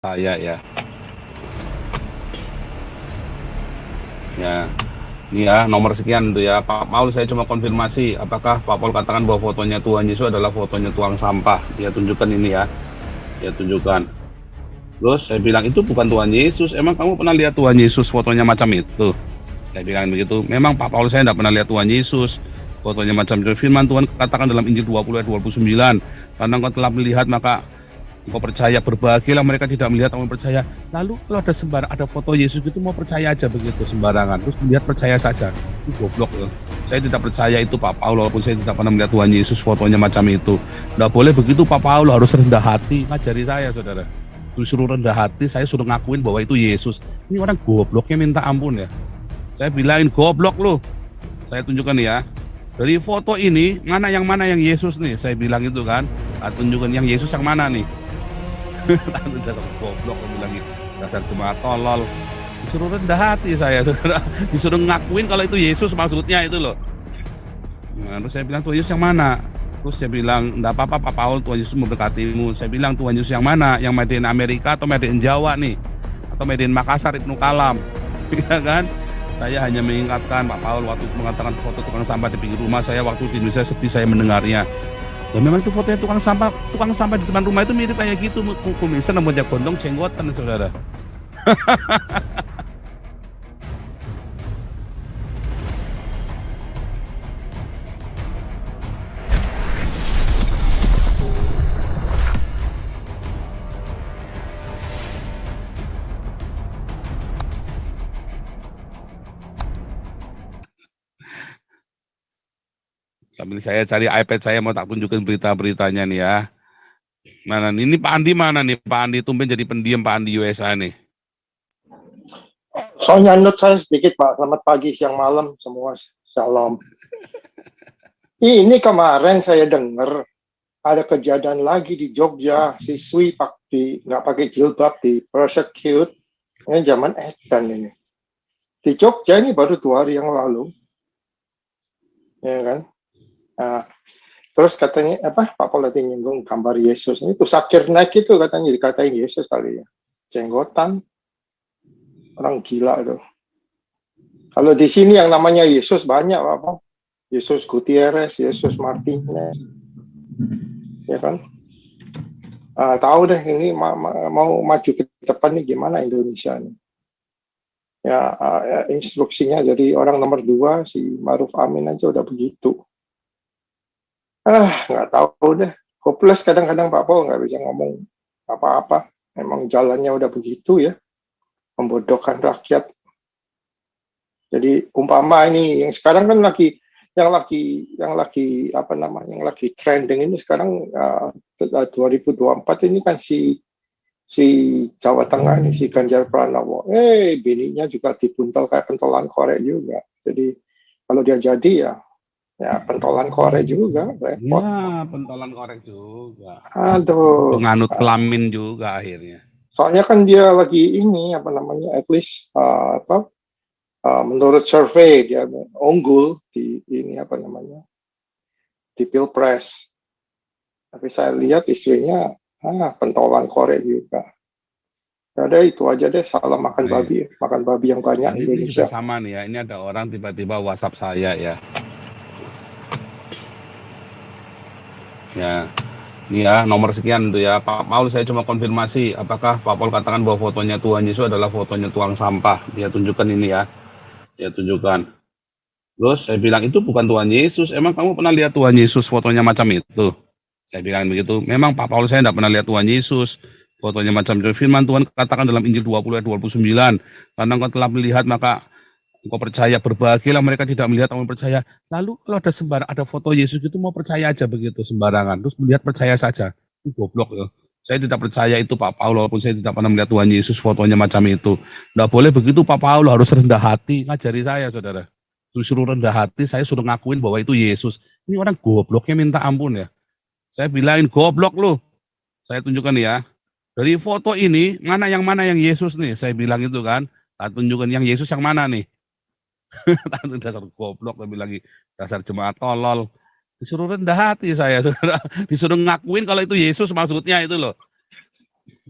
Saya ya. Ya, ini ya nomor sekian itu ya Pak Paul. Saya cuma konfirmasi apakah Pak Paul katakan bahwa fotonya Tuhan Yesus adalah fotonya tuang sampah. Dia tunjukkan ini ya, dia tunjukkan. Terus saya bilang itu bukan Tuhan Yesus. Emang kamu pernah lihat Tuhan Yesus fotonya macam itu? Saya bilang begitu. Memang Pak Paul, saya tidak pernah lihat Tuhan Yesus fotonya macam itu. Firman Tuhan katakan dalam Injil 20 ayat 29, karena engkau telah melihat maka engkau percaya, berbahagialah mereka tidak melihat namun percaya. Lalu kalau ada ada foto Yesus itu mau percaya aja begitu sembarangan, terus melihat percaya saja. Itu goblok loh. Saya tidak percaya itu Pak Paul, walaupun saya tidak pernah melihat Tuhan Yesus fotonya macam itu. Tidak boleh begitu Pak Paul, harus rendah hati. Ngajari saya saudara, disuruh rendah hati, saya suruh ngakuin bahwa itu Yesus. Ini orang gobloknya minta ampun ya. Saya bilangin goblok loh. Saya tunjukkan ya. Dari foto ini mana yang Yesus nih? Saya bilang itu kan. Tunjukkan yang Yesus yang mana nih? Dasar goblok, bilang gitu. Dasar jemaat tolol. Disuruh rendah hati saya, disuruh ngakuin kalau itu Yesus maksudnya itu loh. Nah, terus saya bilang Tuhan Yesus yang mana? Terus saya bilang enggak apa-apa Pak Paul, Tuhan Yesus memberkatimu. Saya bilang Tuhan Yesus yang mana? Yang made in Amerika atau made in Jawa nih? Atau made in Makassar, Ibnu Kalam? Ya kan? Saya hanya mengingatkan Pak Paul waktu mengatakan foto tukang sampah di pinggir rumah saya waktu di Indonesia, sedih saya mendengarnya. Ya memang itu fotonya tukang sampah di depan rumah itu mirip kayak gitu, kumisan rambutnya gondong, jenggotan saudara. Sambil saya cari iPad saya mau tak tunjukin berita-beritanya nih ya. Mana nih? Ini Pak Andi mana nih? Pak Andi tumben jadi pendiam Pak Andi USA nih. Soalnya note saya sedikit Pak. Selamat pagi, siang, malam semua. Shalom. Ini kemarin saya dengar ada kejadian lagi di Jogja, siswi nggak pakai jilbab di persecute. Ini zaman edan ini. Di Jogja ini baru 2 hari yang lalu, ya kan? Nah, terus katanya apa? Pak Paul tadi nyinggung gambar Yesus. Itu Zakir Naik itu katanya dikatain Yesus kali ya. Jenggotan, orang gila itu. Kalau di sini yang namanya Yesus banyak Pak. Yesus Gutierrez, Yesus Martinez, ya kan? Tahu deh ini mau maju ke depan nih gimana Indonesia nih? Ya, instruksinya jadi orang nomor 2 si Maruf Amin aja udah begitu. Nggak tahu deh. Hopeless kadang-kadang Pak Paul nggak bisa ngomong apa-apa. Emang jalannya udah begitu ya, membodohkan rakyat. Jadi umpama ini yang sekarang kan yang lagi trending ini sekarang 2024 ini kan si Jawa Tengah ini si Ganjar Pranowo. Bininya juga dibuntel kayak pentolan korek juga. Jadi kalau dia jadi ya pentolan korek juga repot. Ya, pentolan korek juga. Aduh. Penganut kelamin juga akhirnya. Soalnya kan dia lagi ini at least menurut survei dia unggul di di Pilpres. Tapi saya lihat istrinya pentolan korek juga. Ada itu aja deh, salah makan babi yang banyak ini Indonesia. juga sama nih ya, ini ada orang tiba-tiba WhatsApp saya ya. Ya, ini ya nomor sekian itu ya Pak Paul. Saya cuma konfirmasi apakah Pak Paul katakan bahwa fotonya Tuhan Yesus adalah fotonya tuang sampah. Dia tunjukkan ini ya, dia tunjukkan. Terus saya bilang itu bukan Tuhan Yesus. Emang kamu pernah lihat Tuhan Yesus fotonya macam itu? Saya bilang begitu. Memang Pak Paul, saya tidak pernah lihat Tuhan Yesus fotonya macam itu. Firman Tuhan katakan dalam Injil 20 ayat 29, karena engkau telah melihat maka engkau percaya, berbahagialah mereka tidak melihat namun percaya. Lalu kalau ada foto Yesus itu mau percaya aja begitu sembarangan, terus melihat percaya saja. Itu goblok ya. Saya tidak percaya itu Pak Paul, walaupun saya tidak pernah melihat Tuhan Yesus fotonya macam itu. Tidak boleh begitu Pak Paul, harus rendah hati. Ngajari saya saudara, disuruh rendah hati, saya suruh ngakuin bahwa itu Yesus. Ini orang gobloknya minta ampun ya. Saya bilangin goblok loh. Saya tunjukkan ya. Dari foto ini mana yang Yesus nih? Saya bilang itu kan. Tunjukkan yang Yesus yang mana nih? Dasar goblok, lebih lagi dasar jemaat tolol. Disuruh rendah hati saya, disuruh ngakuin kalau itu Yesus maksudnya itu loh.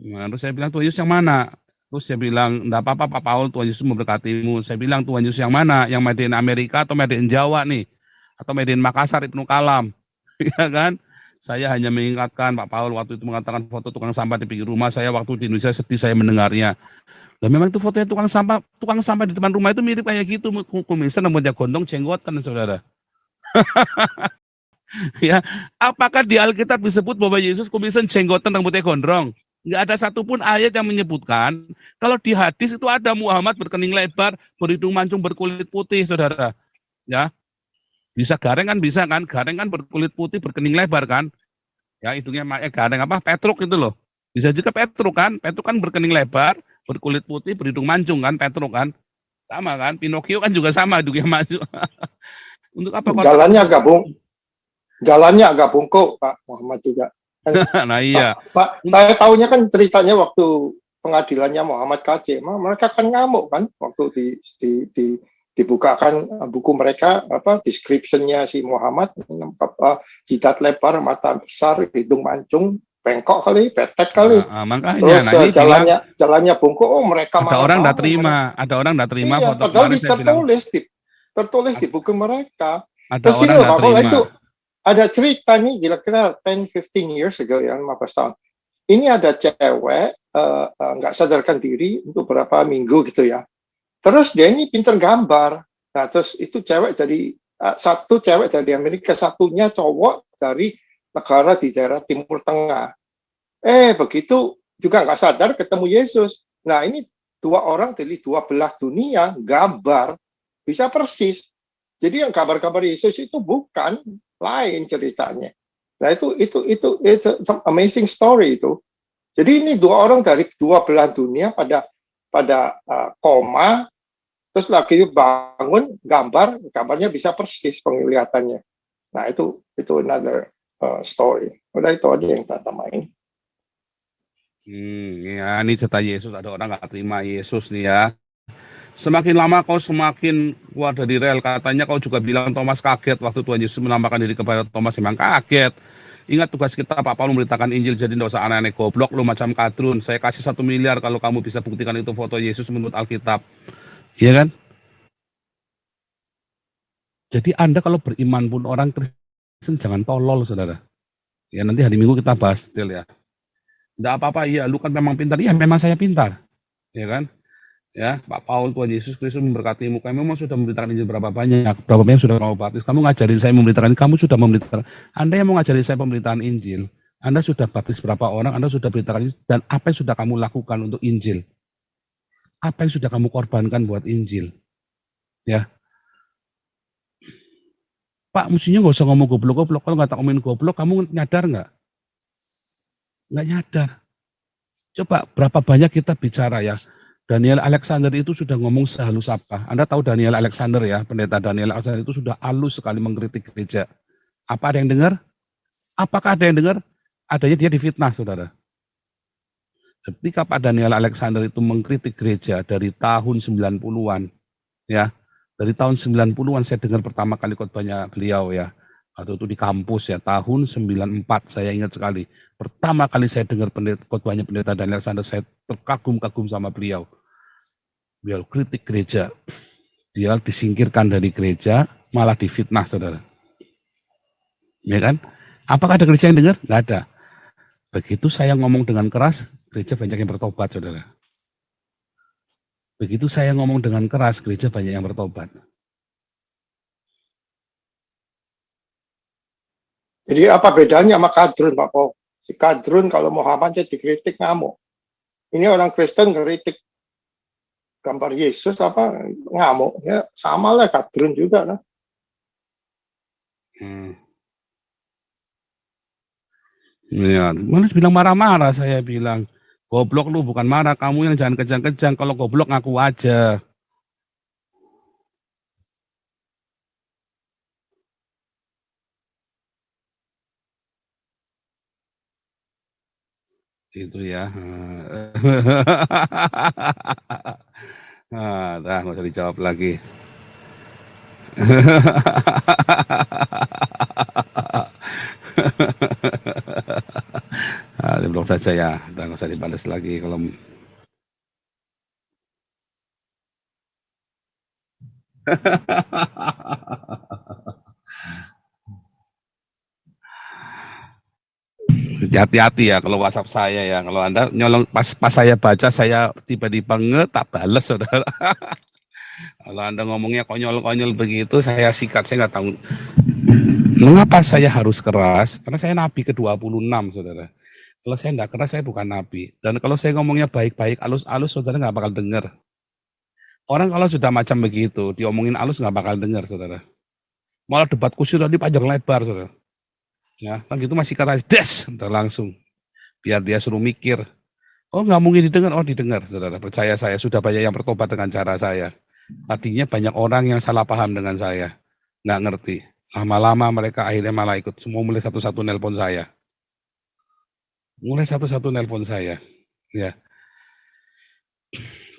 Nah, terus saya bilang, Tuhan Yesus yang mana? Terus dia bilang, enggak apa-apa Pak Paul, Tuhan Yesus memberkatimu. Saya bilang, Tuhan Yesus yang mana? Yang made in Amerika atau made in Jawa nih? Atau made in Makassar, Ibnu Kalam? Ya kan? Saya hanya mengingatkan Pak Paul waktu itu mengatakan foto tukang sampah di pinggir rumah saya waktu di Indonesia sedih saya mendengarnya. Dan memang itu fotonya tukang sampah di depan rumah itu mirip kayak gitu, kumisan rambutnya gondong, jenggotan, saudara. Ya, apakah di Alkitab disebut bahwa Yesus kumisan, jenggotan, rambutnya gondrong? Enggak ada satupun ayat yang menyebutkan. Kalau di hadis itu ada Muhammad berkening lebar, berhidung mancung, berkulit putih, saudara. Ya, bisa gareng kan, bisa kan? Gareng kan berkulit putih, berkening lebar kan? Ya, hidungnya gareng apa? Petruk itu loh. Bisa juga Petruk kan? Petruk kan berkening lebar, berkulit putih, berhidung mancung kan? Petruk kan? Sama kan? Pinocchio kan juga sama hidungnya maju. Untuk apa kotak? Jalannya agak bungkuk, Pak Muhammad juga. Nah iya. Pak, saya tahunya kan ceritanya waktu pengadilannya Muhammad KC, mereka kan ngamuk kan waktu dibukakan buku mereka, apa description-nya si Muhammad, jidat lebar, mata besar, hidung mancung, bengkok kali, petet kali. Makanya, terus jalannya bungkuk, mereka ada orang nggak terima, iya, foto kemarin tertulis di buku mereka. Ada terus orang nggak terima. Itu ada cerita nih, kira-kira 10-15 years ago, ya 15 tahun. Ini ada cewek nggak sadarkan diri untuk beberapa minggu gitu ya. Terus dia ini pinter gambar. Nah, terus itu satu cewek dari Amerika, satunya cowok dari negara di daerah Timur Tengah. Begitu juga nggak sadar ketemu Yesus. Nah, ini dua orang dari dua belah dunia gambar bisa persis. Jadi yang gambar-gambar Yesus itu bukan lain ceritanya. Nah, itu it's an amazing story itu. Jadi ini dua orang dari dua belah dunia pada koma, terus lagi bangun gambarnya bisa persis penglihatannya. Nah, itu another story. Udah, itu aja yang tak tambahin. Ya, ini cerita Yesus, ada orang nggak terima Yesus nih ya. Semakin lama kau semakin keluar dari rel. Katanya kau juga bilang Thomas kaget waktu Tuhan Yesus menampakkan diri kepada Thomas, memang kaget. Ingat tugas kita, Pak Paul memberitakan Injil, jadi tidak usah aneh-aneh goblok lu macam kadrun. Saya kasih 1 miliar kalau kamu bisa buktikan itu foto Yesus menurut Alkitab. Iya kan? Jadi Anda kalau beriman pun orang Kristen jangan tolol, saudara. Ya, nanti hari Minggu kita bahas detail ya. Tidak apa-apa, iya lu kan memang pintar. Iya, memang saya pintar. Ya kan? Ya, Pak Paul, Tuhan Yesus Kristus memberkati muka. Memang sudah memberitakan Injil berapa banyak sudah kamu baptis. Kamu ngajarin saya memberitakan, kamu sudah memberitakan. Anda yang mau ngajarin saya pemberitaan Injil, Anda sudah baptis berapa orang, Anda sudah beritakan, dan apa yang sudah kamu lakukan untuk Injil? Apa yang sudah kamu korbankan buat Injil? Ya, Pak, mestinya nggak usah ngomong goblok-goblok. Kalau nggak tak ngomongin goblok, kamu nyadar nggak? Nggak nyadar. Coba berapa banyak kita bicara ya. Daniel Alexander itu sudah ngomong sehalus apa? Anda tahu Daniel Alexander ya, pendeta Daniel Alexander itu sudah halus sekali mengkritik gereja. Apa ada yang dengar? Apakah ada yang dengar? Adanya dia difitnah, saudara. Ketika Pak Daniel Alexander itu mengkritik gereja dari tahun 90-an, ya, dari tahun 90-an saya dengar pertama kali khotbahnya beliau ya, atau itu di kampus ya, tahun 94, saya ingat sekali. Pertama kali saya dengar khotbahnya pendeta Daniel Alexander, saya terkagum-kagum sama beliau. Beliau kritik gereja, dia disingkirkan dari gereja, malah difitnah, saudara. Ya kan? Apakah ada gereja yang dengar? Nggak ada. Begitu saya ngomong dengan keras, gereja banyak yang bertobat, saudara. Begitu saya ngomong dengan keras, gereja banyak yang bertobat. Jadi apa bedanya sama kadrun, Pak Paul? Si kadrun kalau Muhammad dikritik ngamuk. Ini orang Kristen kritik gambar Yesus apa ngamuk, ya sama lah, kadrun juga lah. Ya, mana bilang marah-marah, saya bilang goblok lu, bukan marah, kamu yang jangan kejang-kejang, kalau goblok ngaku aja. Itu ya. Dah nggak usah dijawab lagi. di blok saja ya, nggak usah dibalas lagi kalau hati-hati ya kalau WhatsApp saya ya. Kalau Anda nyolong pas saya baca saya tiba-tiba tak balas saudara. Kalau Anda ngomongnya konyol-konyol begitu saya sikat, saya nggak tahu. Mengapa saya harus keras? Karena saya nabi ke-26 saudara. Kalau saya nggak keras saya bukan nabi. Dan kalau saya ngomongnya baik-baik, alus-alus saudara nggak bakal dengar. Orang kalau sudah macam begitu, diomongin alus nggak bakal dengar saudara. Malah debat kusir tadi panjang lebar saudara. Ya, kan gitu masih kata des, langsung. Biar dia suruh mikir. Oh nggak mungkin didengar, oh didengar saudara. Percaya saya, sudah banyak yang bertobat dengan cara saya. Tadinya banyak orang yang salah paham dengan saya. Nggak ngerti. Lama-lama mereka akhirnya malah ikut. Semua mulai satu-satu nelpon saya. Mulai satu-satu nelpon saya. Ya.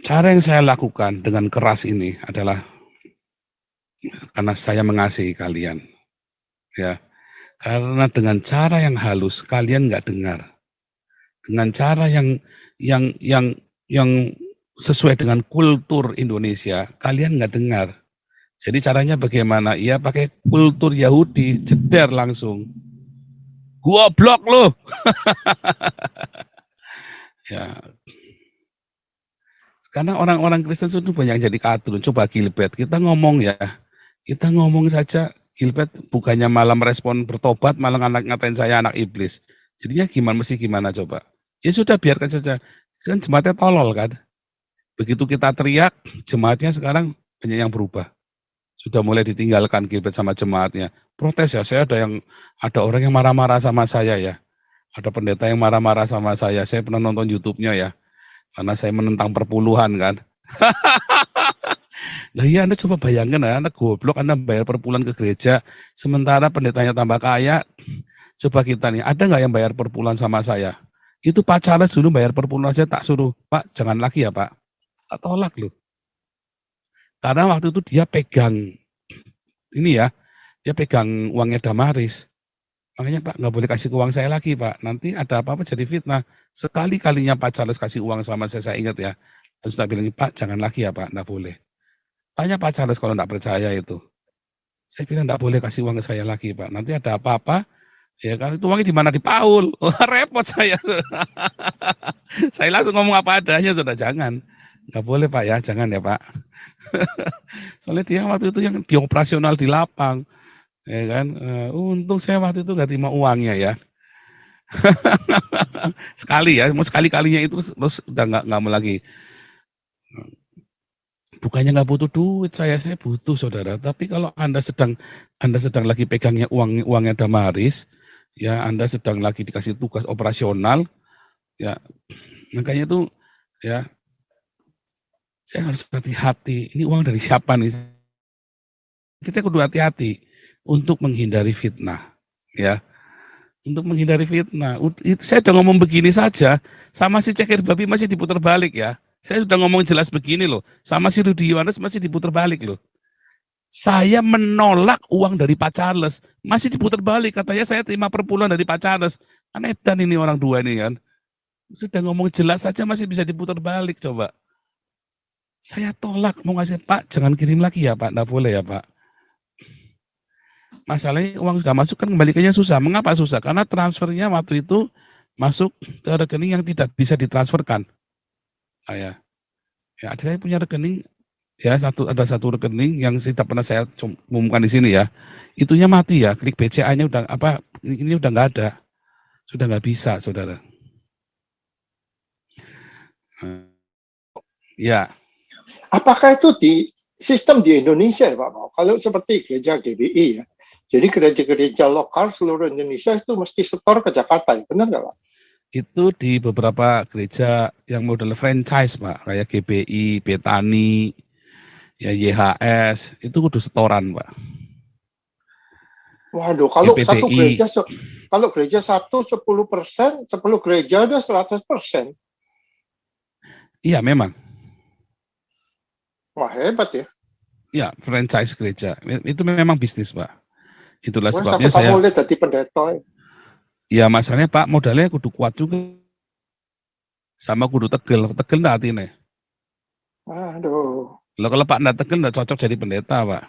Cara yang saya lakukan dengan keras ini adalah karena saya mengasihi kalian. Ya. Karena dengan cara yang halus kalian nggak dengar. Dengan cara yang sesuai dengan kultur Indonesia, kalian nggak dengar. Jadi caranya bagaimana? Ia pakai kultur Yahudi, jeder langsung. Gua blok lo. Ya. Karena orang-orang Kristen itu banyak jadi kadrun. Coba Gilbert, kita ngomong ya. Kita ngomong saja, Gilbert bukannya malah merespon bertobat, malah ngatain saya anak iblis. Jadinya mesti gimana coba? Ya sudah biarkan saja. Kan jemaatnya tolol kan. Begitu kita teriak, jemaatnya sekarang banyak yang berubah. Sudah mulai ditinggalkan Gilbert sama jemaatnya. Protes ya, saya ada orang yang marah-marah sama saya ya. Ada pendeta yang marah-marah sama saya. Saya pernah nonton YouTube-nya ya. Karena saya menentang perpuluhan kan. Nah iya Anda coba bayangkan ya, Anda goblok, Anda bayar perpuluhan ke gereja, sementara pendetanya tambah kaya. Coba kita nih, ada nggak yang bayar perpuluhan sama saya? Itu Pak Charles dulu bayar perpuluhan aja tak suruh, Pak jangan lagi ya Pak. Tak tolak loh. Karena waktu itu dia pegang, ini ya, dia pegang uangnya Damaris. Makanya Pak nggak boleh kasih uang saya lagi Pak, nanti ada apa-apa jadi fitnah. Sekali-kalinya Pak Charles kasih uang sama saya ingat ya. Terus tak bilang, Pak jangan lagi ya Pak, nggak boleh. Tanya Pak Charles kalau nggak percaya itu. Saya bilang nggak boleh kasih uang ke saya lagi Pak, nanti ada apa-apa, ya kan itu uangnya di mana? Di Paul. Wah repot saya. Saya langsung ngomong apa adanya, sudah jangan. Nggak boleh Pak ya, jangan ya Pak. Soalnya dia waktu itu yang dioperasional di lapang. Ya kan, untung saya waktu itu nggak terima uangnya ya. Sekali ya, mau sekali-kalinya itu terus udah nggak mau lagi. Bukannya nggak butuh duit, saya butuh saudara. Tapi kalau anda sedang lagi pegangnya uangnya Damaris, ya Anda sedang lagi dikasih tugas operasional, ya makanya itu ya saya harus hati-hati. Ini uang dari siapa nih? Kita kudu hati-hati untuk menghindari fitnah, ya. Untuk menghindari fitnah. Saya udah ngomong begini saja, sama si Cekir Babi masih diputar balik ya. Saya sudah ngomong jelas begini loh, sama si Rudi Yohanes masih diputar balik loh. Saya menolak uang dari Pak Charles, masih diputar balik. Katanya saya terima perpuluhan dari Pak Charles. Kan edan ini orang dua ini kan. Sudah ngomong jelas saja masih bisa diputar balik coba. Saya tolak, mau ngasih Pak, jangan kirim lagi ya Pak, nggak boleh ya Pak. Masalahnya uang sudah masuk kan kembalikannya susah. Mengapa susah? Karena transfernya waktu itu masuk ke rekening yang tidak bisa ditransferkan. Ya, saya punya rekening ya ada satu rekening yang tidak pernah saya umumkan di sini ya. Itunya mati ya, klik BCA-nya udah ini udah nggak ada, sudah nggak bisa, saudara. Ya. Apakah itu di sistem di Indonesia ya Pak? Kalau seperti gereja GBI ya, jadi gereja-gereja lokal seluruh Indonesia itu mesti setor ke Jakarta, ya? Benar nggak Pak? Itu di beberapa gereja yang model franchise Pak, kayak GBI, Betani, ya YHS, itu kudu setoran Pak. Waduh, kalau satu gereja, kalau gereja 10%, 10 gereja udah 100%. Iya memang. Wah hebat ya. Ya franchise gereja, itu memang bisnis Pak. Itulah sebabnya saya lihat dari pendeta. Ya masalahnya Pak, modalnya kudu kuat juga. Sama kudu tegel ndak atine. Aduh, Lo kalau Pak ndak tegel ndak cocok jadi pendeta Pak.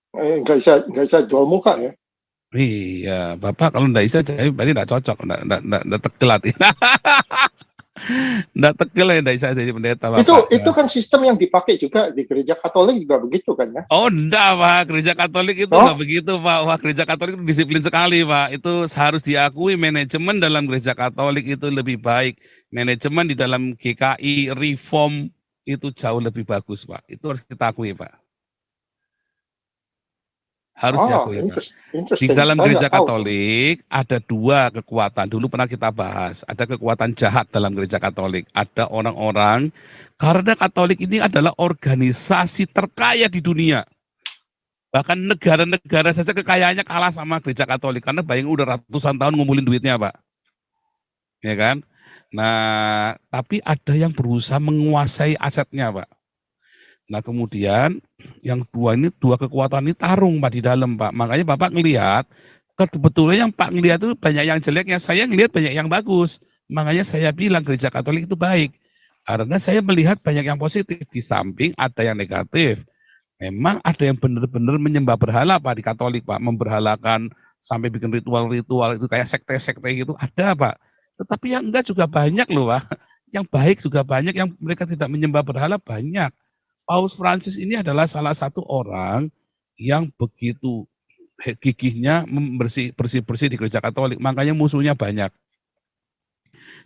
nggak bisa jual muka ya. Iya, Bapak kalau ndak bisa jadi berarti ndak cocok, ndak tegel hati. Ndak tegel ya ndak bisa jadi pendeta Bapak. Itu kan sistem yang dipakai juga di gereja Katolik juga begitu kan ya? Oh enggak Pak, gereja Katolik itu enggak Oh, begitu Pak. Wah gereja Katolik itu disiplin sekali Pak. Itu harus diakui manajemen dalam gereja Katolik itu lebih baik. Manajemen di dalam GKI, Reform itu jauh lebih bagus Pak. Itu harus kita akui Pak. Harus diakui Pak. Di interesting. dalam Saya gereja nggak tahu tuh. Katolik ada dua kekuatan. Dulu pernah kita bahas. Ada kekuatan jahat dalam gereja Katolik. Ada orang-orang, karena Katolik ini adalah organisasi terkaya di dunia. Bahkan negara-negara saja kekayaannya kalah sama gereja Katolik. Karena bayang udah ratusan tahun ngumpulin duitnya Pak. Ya kan? Nah, tapi ada yang berusaha menguasai asetnya Pak. Nah kemudian yang dua kekuatan ini tarung Pak di dalam Pak. Makanya Bapak ngelihat, sebetulnya yang Pak ngelihat itu banyak yang jeleknya, saya ngelihat banyak yang bagus. Makanya saya bilang gereja Katolik itu baik. Karena saya melihat banyak yang positif, di samping ada yang negatif. Memang ada yang benar-benar menyembah berhala Pak di Katolik Pak, memberhalakan sampai bikin ritual-ritual itu kayak sekte-sekte gitu, ada Pak. Tetapi yang enggak juga banyak loh Pak. Yang baik juga banyak, yang mereka tidak menyembah berhala banyak. Paus Francis ini adalah salah satu orang yang begitu gigihnya bersih-bersih di gereja Katolik, makanya musuhnya banyak.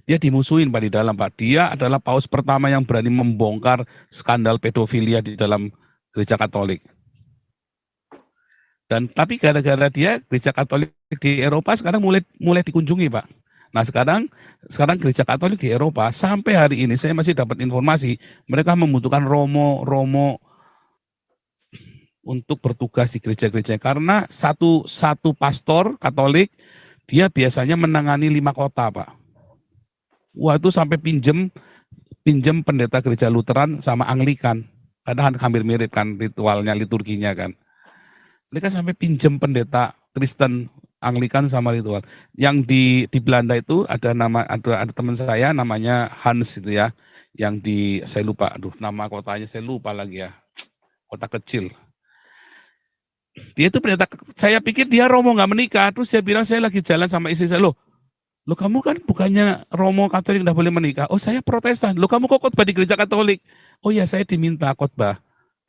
Dia dimusuhin Pak di dalam Pak. Dia adalah paus pertama yang berani membongkar skandal pedofilia di dalam gereja Katolik. Dan tapi gara-gara dia gereja Katolik di Eropa sekarang mulai dikunjungi Pak. Nah sekarang gereja Katolik di Eropa sampai hari ini saya masih dapat informasi mereka membutuhkan romo untuk bertugas di gereja-gereja karena satu pastor Katolik dia biasanya menangani 5 kota Pak. Wah itu sampai pinjem pendeta gereja Lutheran sama Anglikan karena hampir mirip kan ritualnya liturginya kan. Mereka sampai pinjem pendeta Kristen Anglikan sama ritual. Yang di Belanda itu ada teman saya namanya Hans itu ya, yang saya lupa, nama kotanya saya lupa lagi ya, kota kecil. Dia itu pendeta, saya pikir dia romo nggak menikah, terus saya bilang saya lagi jalan sama istri saya, loh kamu kan bukannya romo Katolik nggak boleh menikah? Oh saya Protestan, loh kamu kok khotbah di gereja Katolik? Oh ya saya diminta khotbah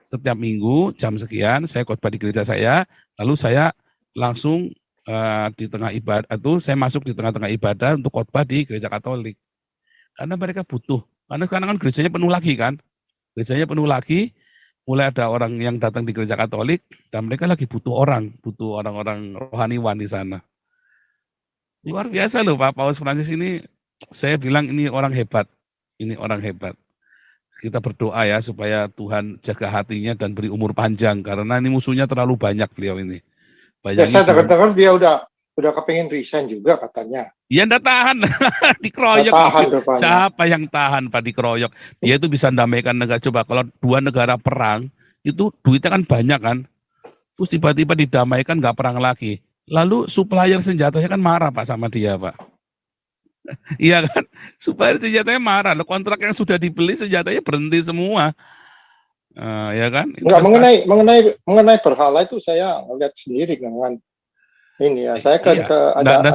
setiap minggu jam sekian, saya khotbah di gereja saya, lalu saya langsung di tengah ibadah itu saya masuk di tengah-tengah ibadah untuk khotbah di gereja Katolik. Karena mereka butuh. Karena sekarang kan gerejanya penuh lagi kan. Gerejanya penuh lagi, mulai ada orang yang datang di gereja Katolik dan mereka lagi butuh orang-orang rohaniwan di sana. Luar biasa loh Pak Paus Francis ini, saya bilang ini orang hebat. Ini orang hebat. Kita berdoa ya supaya Tuhan jaga hatinya dan beri umur panjang karena ini musuhnya terlalu banyak beliau ini. Ya saya dengar-dengar dia udah kepengen resign juga katanya. Ya enggak tahan, dikeroyok. Tahan siapa yang tahan Pak dikeroyok? Dia itu bisa mendamaikan negara. Coba kalau dua negara perang, itu duitnya kan banyak kan. Terus tiba-tiba didamaikan nggak perang lagi. Lalu supplier senjatanya kan marah Pak sama dia Pak. Iya kan? Supplier senjatanya marah. Loh, kontrak yang sudah dibeli senjatanya berhenti semua. Ya kan? Enggak, mengenai berhala itu saya lihat sendiri dengan ini ya. Saya kan ada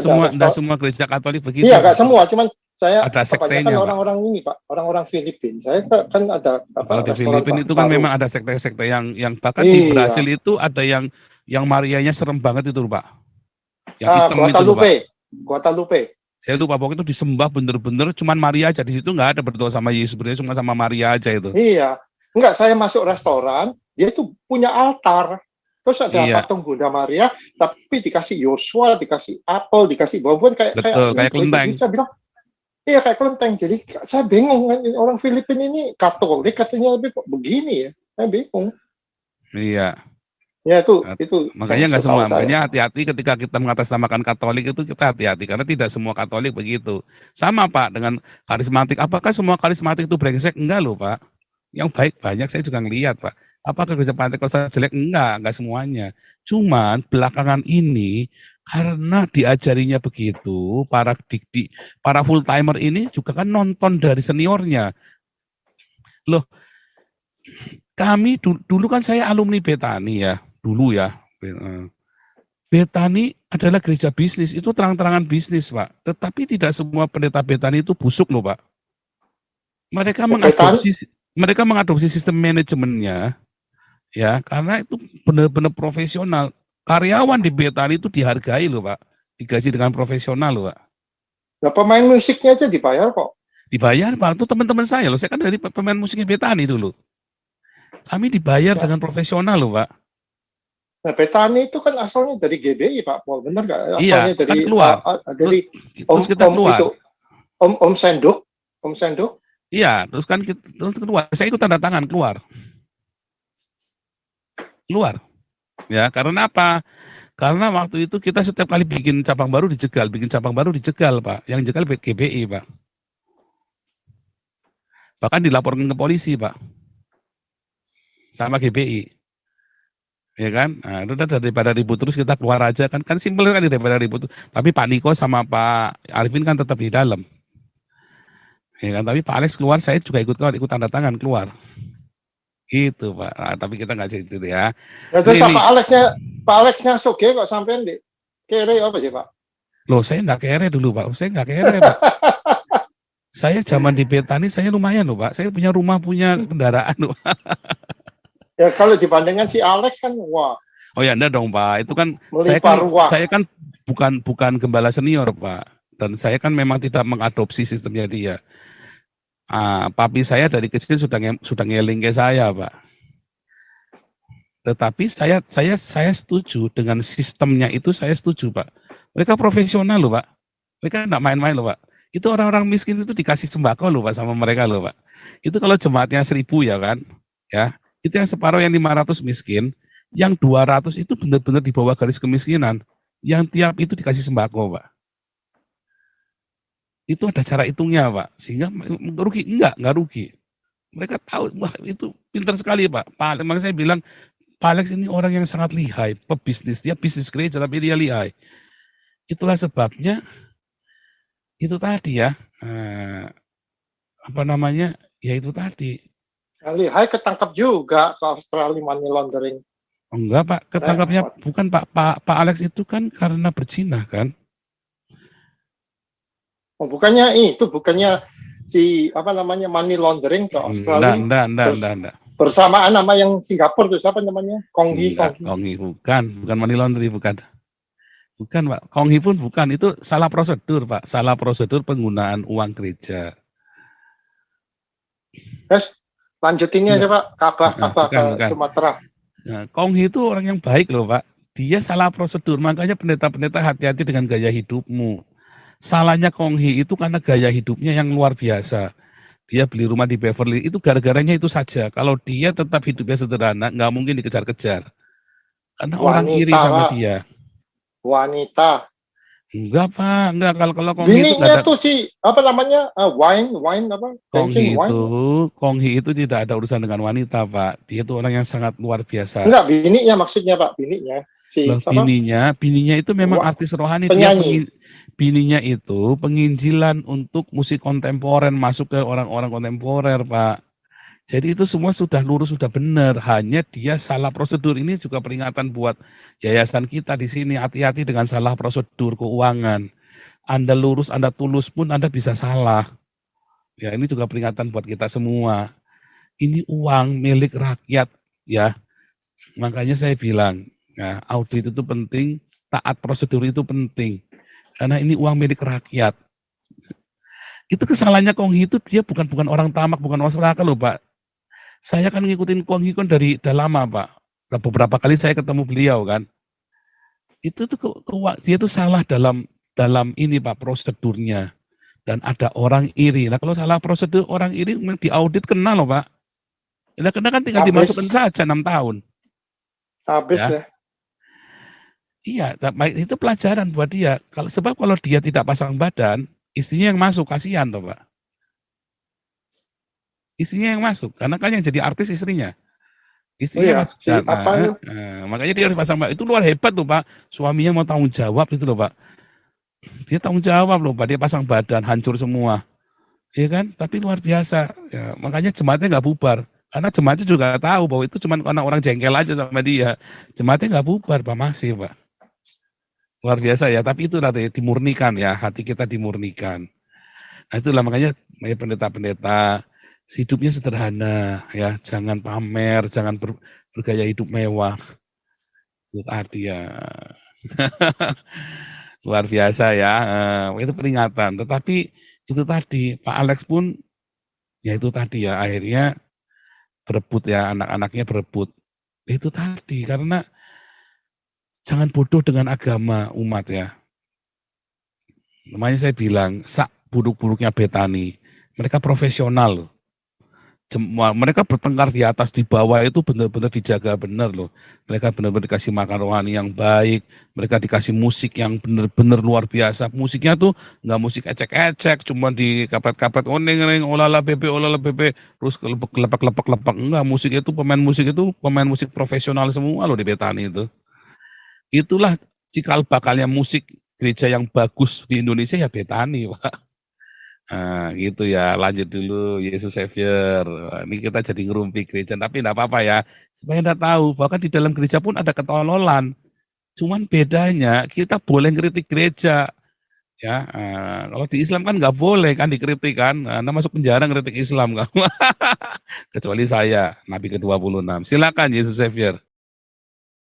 semua gereja Katolik begitu. Iya, enggak semua, cuman saya ada sektenya orang-orang ini Pak, orang-orang Filipina. Saya kan ada kalau di Filipina itu kan memang ada sekte-sekte yang bahkan di Brasil itu ada yang Marianya serem banget itu Pak. Yang hitam Guadalupe. Saya lupa pokoknya itu disembah bener-bener cuman Maria aja, di situ nggak ada berdoa sama Yesus, berdoa cuma sama Maria aja itu. Iya. Enggak, saya masuk restoran, dia itu punya altar. Terus ada patung Bunda Maria, tapi dikasih Yosua, dikasih apel, dikasih buah-buahan kayak kelenteng. Saya bilang, iya kayak kelenteng. Jadi saya bingung, orang Filipina ini Katolik katanya lebih kok begini ya. Saya bingung. Iya. Ya itu makanya nggak semua. Makanya hati-hati ketika kita mengatasnamakan Katolik itu, kita hati-hati karena tidak semua Katolik begitu. Sama Pak dengan karismatik. Apakah semua karismatik itu brengsek? Enggak loh Pak. Yang baik banyak, saya juga ngelihat Pak. Apakah gereja Pentekosta jelek? Enggak semuanya. Cuman belakangan ini Karena diajarinya begitu, para full timer ini juga kan nonton dari seniornya. Loh, kami dulu kan saya alumni Betani ya, dulu ya. Betani adalah gereja bisnis, itu terang-terangan bisnis, Pak. Tetapi tidak semua pendeta Betani itu busuk loh, Pak. Mereka Betan, mengadopsi sistem manajemennya, ya, karena itu benar-benar profesional. Karyawan di Betani itu dihargai loh, Pak. Digaji dengan profesional loh, Pak. nah pemain musiknya aja dibayar kok. Dibayar, Pak. Itu teman-teman saya loh. Saya kan dari pemain musiknya Betani dulu. Kami dibayar Nah, dengan profesional loh, Pak. nah Betani itu kan asalnya dari GBI Pak Paul, benar nggak? Iya, Asalnya kan dari keluar. dari Terus kita keluar. itu Om Senduk, Om Senduk. Iya, terus kan terus keluar. Saya ikut tanda tangan keluar. Keluar. Ya, karena apa? Karena waktu itu kita setiap kali bikin cabang baru dijegal, Pak. Yang jegal GBI, Pak. Bahkan dilaporkan ke polisi, Pak. Sama GBI. Ya kan? Nah, itu daripada ribut terus kita keluar aja kan. Kan simpel kan daripada ribut. Tapi Pak Niko sama Pak Arifin kan tetap di dalam. Ya kan? Tapi Pak Alex keluar, saya juga ikut tanda tangan keluar. Gitu, Pak. Nah, tapi kita nggak cerita itu ya. Ya terus Pak Alexnya soge kok sampean di kere apa sih Pak? Loh, saya nggak kere dulu, Pak. Saya nggak kere, Pak. Saya zaman di Betani, saya lumayan loh, Pak. Saya punya rumah, punya kendaraan loh. Ya kalau dibandingkan si Alex kan, wah. Oh ya, enggak dong, Pak. Itu kan Melimpah ruah. saya kan bukan gembala senior, Pak. Dan saya kan memang tidak mengadopsi sistemnya dia. Papi saya dari kecil sudah ngeling ke saya, Pak. Tetapi saya setuju dengan sistemnya itu, saya setuju, Pak. Mereka profesional loh, Pak. Mereka enggak main-main loh, Pak. Itu orang-orang miskin itu dikasih sembako loh, Pak, sama mereka loh, Pak. Itu kalau jemaatnya 1.000 ya kan, ya. Itu yang separuh yang 500 miskin, yang 200 itu benar-benar di bawah garis kemiskinan. Yang tiap itu dikasih sembako, Pak. Itu ada cara hitungnya, Pak. Sehingga rugi enggak rugi. Mereka tahu, wah itu pintar sekali, Pak. Makanya saya bilang, Pak Alex ini orang yang sangat lihai, pebisnis. Dia bisnis gereja, tapi dia lihai. Itulah sebabnya, itu tadi ya, apa namanya, ya itu tadi. Lihai ketangkap juga ke Australia money laundering. Enggak, Pak, ketangkapnya bukan Pak Alex itu kan karena berzina kan. Oh, bukannya si apa namanya money laundering ke Australia. Enggak. Bersamaan nama yang Singapura tuh siapa namanya? Konghi. Bukan money laundering, bukan. Bukan, Pak. Konghi pun bukan, itu salah prosedur, Pak. Salah prosedur penggunaan uang gereja. Yes, lanjutinnya aja Pak. Kabah ke Sumatera. Nah, Konghi itu orang yang baik loh, Pak. Dia salah prosedur, makanya pendeta-pendeta hati-hati dengan gaya hidupmu. Salahnya Konghi itu karena gaya hidupnya yang luar biasa. Dia beli rumah di Beverly, itu gara-garanya itu saja. Kalau dia tetap hidupnya sederhana, nggak mungkin dikejar-kejar. Karena orang iri sama Pak. Dia. Wanita. Enggak, Pak. Enggak, kalau Konghi itu bininya tuh si, apa namanya, wine apa? Konghi itu tidak ada urusan dengan wanita, Pak. Dia itu orang yang sangat luar biasa. Enggak, bininya maksudnya, Pak. Bininya. Bininya itu memang artis rohani. Penyanyi. Bininya itu penginjilan untuk musik kontemporer, masuk ke orang-orang kontemporer, Pak. Jadi itu semua sudah lurus, sudah benar. Hanya dia salah prosedur. Ini juga peringatan buat yayasan kita di sini. Hati-hati dengan salah prosedur keuangan. Anda lurus, Anda tulus pun Anda bisa salah. Ya, ini juga peringatan buat kita semua. Ini uang milik rakyat, ya. Makanya saya bilang, ya, audit itu penting, taat prosedur itu penting. Karena ini uang milik rakyat. Itu kesalahannya Konghi itu dia bukan orang tamak, bukan orang serakah loh, Pak. Saya kan ngikutin Konghi kan dari lama, Pak. Beberapa kali saya ketemu beliau kan. Itu tuh dia tuh salah dalam ini, Pak, prosedurnya. Dan ada orang iri. Nah, kalau salah prosedur orang iri diaudit kena loh, Pak. Ya, kena kan tinggal dimasukkan saja 6 tahun. Habis ya. Iya, itu pelajaran buat dia. Sebab kalau dia tidak pasang badan, istrinya yang masuk, kasihan toh, Pak. Istrinya yang masuk, karena kan yang jadi artis istrinya. Oh Istrinya ya, masuk si apa? makanya dia harus pasang Pak. Itu luar hebat tuh Pak. Suaminya mau tanggung jawab itu loh Pak. Dia tanggung jawab loh Pak. Dia pasang badan hancur semua. Iya kan? Tapi luar biasa. Ya, makanya jemaatnya nggak bubar. Karena jemaatnya juga tahu bahwa itu cuma karena orang jengkel aja sama dia. Jemaatnya nggak bubar Pak, masih Pak. Luar biasa ya. Tapi itulah dimurnikan ya. Hati kita dimurnikan. Nah itulah makanya pendeta-pendeta hidupnya sederhana ya. Jangan pamer, jangan bergaya hidup mewah. Itu tadi ya. Luar biasa ya. Itu peringatan. Tetapi itu tadi Pak Alex pun ya itu tadi ya akhirnya berebut ya, anak-anaknya berebut. Itu tadi karena jangan bodoh dengan agama umat ya. Namanya saya bilang sak buruk-buruknya Betani, mereka profesional loh. Mereka bertengkar di atas di bawah itu benar-benar dijaga benar loh. Mereka benar-benar dikasih makan rohani yang baik, mereka dikasih musik yang benar-benar luar biasa. Musiknya tuh nggak musik ecek-ecek, cuma di kapet-kapet oneng-oneng, olala bebe, terus kelepek-kelepek enggak. Musik itu pemain musik profesional semua loh di Betani itu. Itulah cikal bakalnya musik gereja yang bagus di Indonesia ya Betani, Pak. Nah, gitu ya. Lanjut dulu Yesus Savior. Wah, ini kita jadi ngerumpi gereja, tapi enggak apa-apa ya. Supaya enggak tahu, bahkan di dalam gereja pun ada ketololan. Cuman bedanya kita boleh ngeritik gereja. Ya, kalau di Islam kan nggak boleh kan dikritik kan. Anda masuk penjara ngeritik Islam kan. Kecuali saya, Nabi ke-26. Silakan Yesus Savior.